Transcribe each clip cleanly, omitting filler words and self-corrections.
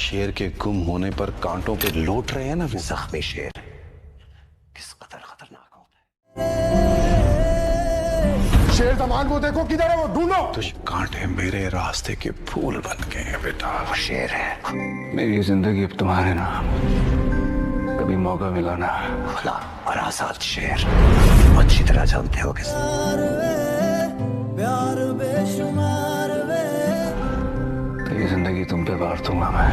शेर के गुम होने पर कांटों पे लौट रहे हैं ना वे जख्मी शेर, किस कदर खतरनाक होता है। शेर जमान को देखो, किधर है वो, ढूंढो। तुझ कांटे मेरे रास्ते के फूल बन गए हैं बेटा। वो शेर है। मेरी जिंदगी अब तुम्हारे नाम, कभी मौका मिला ना। खुला और आजाद शेर, अच्छी तरह जानते हो किस। तो ये जिंदगी तुम पे बार दूंगा मैं।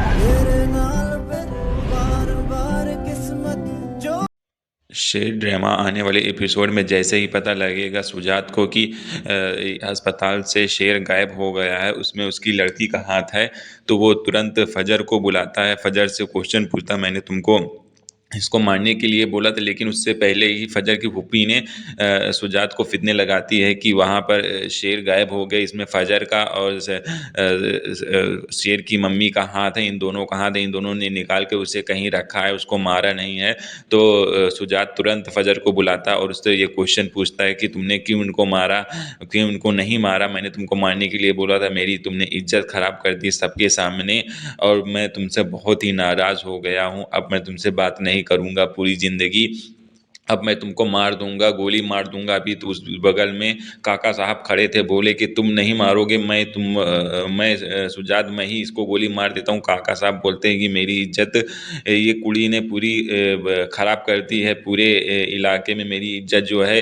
शेर ड्रामा आने वाले एपिसोड में जैसे ही पता लगेगा सुजात को कि अस्पताल से शेर गायब हो गया है, उसमें उसकी लड़की का हाथ है, तो वो तुरंत फजर को बुलाता है। फजर से क्वेश्चन पूछता, मैंने तुमको इसको मारने के लिए बोला था, लेकिन उससे पहले ही फजर की फूफी ने सुजात को फितने लगाती है कि वहाँ पर शेर गायब हो गए, इसमें फजर का और शेर की मम्मी का हाथ है, इन दोनों का हाथ है, इन दोनों ने निकाल के उसे कहीं रखा है, उसको मारा नहीं है। तो सुजात तुरंत फजर को बुलाता है और उससे ये क्वेश्चन पूछता है कि तुमने क्यों इनको मारा, क्यों इनको नहीं मारा, मैंने तुमको मारने के लिए बोला था, मेरी तुमने इज्जत ख़राब कर दी सबके सामने और मैं तुमसे बहुत ही नाराज़ हो गया हूँ। अब मैं तुमसे बात नहीं करूँगा पूरी ज़िंदगी, अब मैं तुमको मार दूंगा, गोली मार दूंगा। अभी तो उस बगल में काका साहब खड़े थे, बोले कि तुम नहीं मारोगे, मैं सुजात मैं ही इसको गोली मार देता हूँ। काका साहब बोलते हैं कि मेरी इज्जत ये कुड़ी ने पूरी ख़राब कर दी है, पूरे इलाके में मेरी इज्जत जो है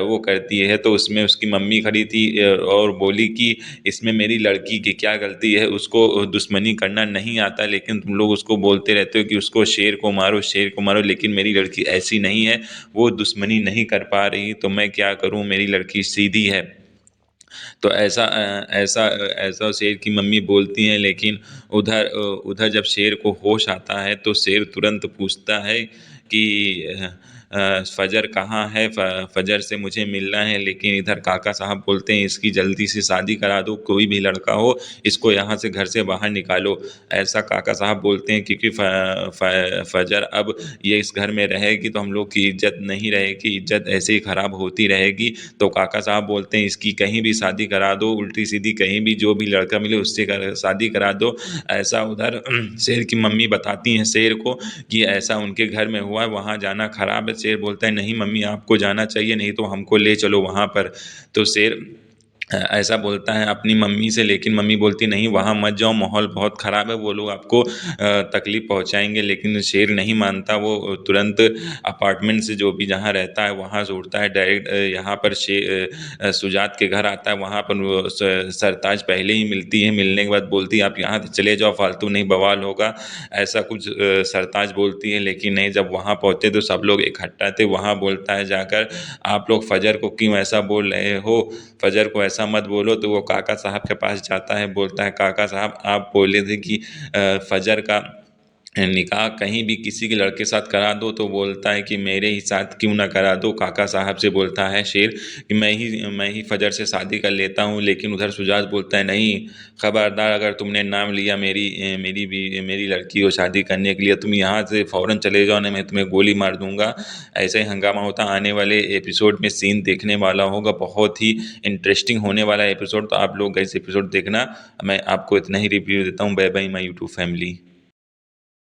वो करती है। तो उसमें उसकी मम्मी खड़ी थी और बोली कि इसमें मेरी लड़की की क्या गलती है, उसको दुश्मनी करना नहीं आता, लेकिन तुम लोग उसको बोलते रहते हो कि उसको शेर को मारो, शेर को मारो, लेकिन मेरी लड़की ऐसी नहीं है, वो दुश्मनी नहीं कर पा रही, तो मैं क्या करूं, मेरी लड़की सीधी है। तो ऐसा शेर की मम्मी बोलती हैं, लेकिन उधर जब शेर को होश आता है तो शेर तुरंत पूछता है कि फजर कहाँ है, फजर से मुझे मिलना है। लेकिन इधर काका साहब बोलते हैं इसकी जल्दी से शादी करा दो, कोई भी लड़का हो इसको यहाँ से घर से बाहर निकालो। ऐसा काका साहब बोलते हैं क्योंकि फजर अब ये इस घर में रहेगी तो हम लोग की इज्जत नहीं रहेगी, इज्जत ऐसे ही ख़राब होती रहेगी। तो काका साहब बोलते हैं इसकी कहीं भी शादी करा दो, उल्टी सीधी कहीं भी जो भी लड़का मिले उससे शादी करा दो। ऐसा उधर शेर की मम्मी बताती हैं शेर को कि ऐसा उनके घर में हुआ है, वहाँ जाना ख़राब है। शेर बोलता है नहीं मम्मी, आपको जाना चाहिए, नहीं तो हमको ले चलो वहाँ पर। तो शेर ऐसा बोलता है अपनी मम्मी से, लेकिन मम्मी बोलती नहीं वहाँ मत जाओ, माहौल बहुत ख़राब है, वो लोग आपको तकलीफ़ पहुँचाएंगे। लेकिन शेर नहीं मानता, वो तुरंत अपार्टमेंट से जो भी जहाँ रहता है वहाँ से उठता है, डायरेक्ट यहाँ पर सुजात के घर आता है। वहाँ पर वो सरताज पहले ही मिलती है, मिलने के बाद बोलती है आप यहाँ से चले जाओ, फालतू नहीं बवाल होगा, ऐसा कुछ सरताज बोलती है। लेकिन नहीं, जब वहाँ पहुँचे तो सब लोग इकट्ठा थे। वहाँ बोलता है जाकर आप लोग फजर को क्यों ऐसा बोल रहे हो, फजर को ऐसा मत बोलो। तो वो काका साहब के पास जाता है, बोलता है काका साहब आप बोले थे कि फजर का निकाह कहीं भी किसी के लड़के साथ करा दो, तो बोलता है कि मेरे ही साथ क्यों ना करा दो। काका साहब से बोलता है शेर कि मैं ही फजर से शादी कर लेता हूँ। लेकिन उधर सुजात बोलता है नहीं, खबरदार अगर तुमने नाम लिया मेरी लड़की को शादी करने के लिए, तुम यहाँ से फ़ौरन चले जाओ, नहीं मैं तुम्हें गोली मार दूंगा। ऐसे ही हंगामा होता। आने वाले एपिसोड में सीन देखने वाला होगा, बहुत ही इंटरेस्टिंग होने वाला एपिसोड, तो आप लोग इस एपिसोड देखना। मैं आपको इतना ही रिव्यू देता हूँ। Bye bye my YouTube family.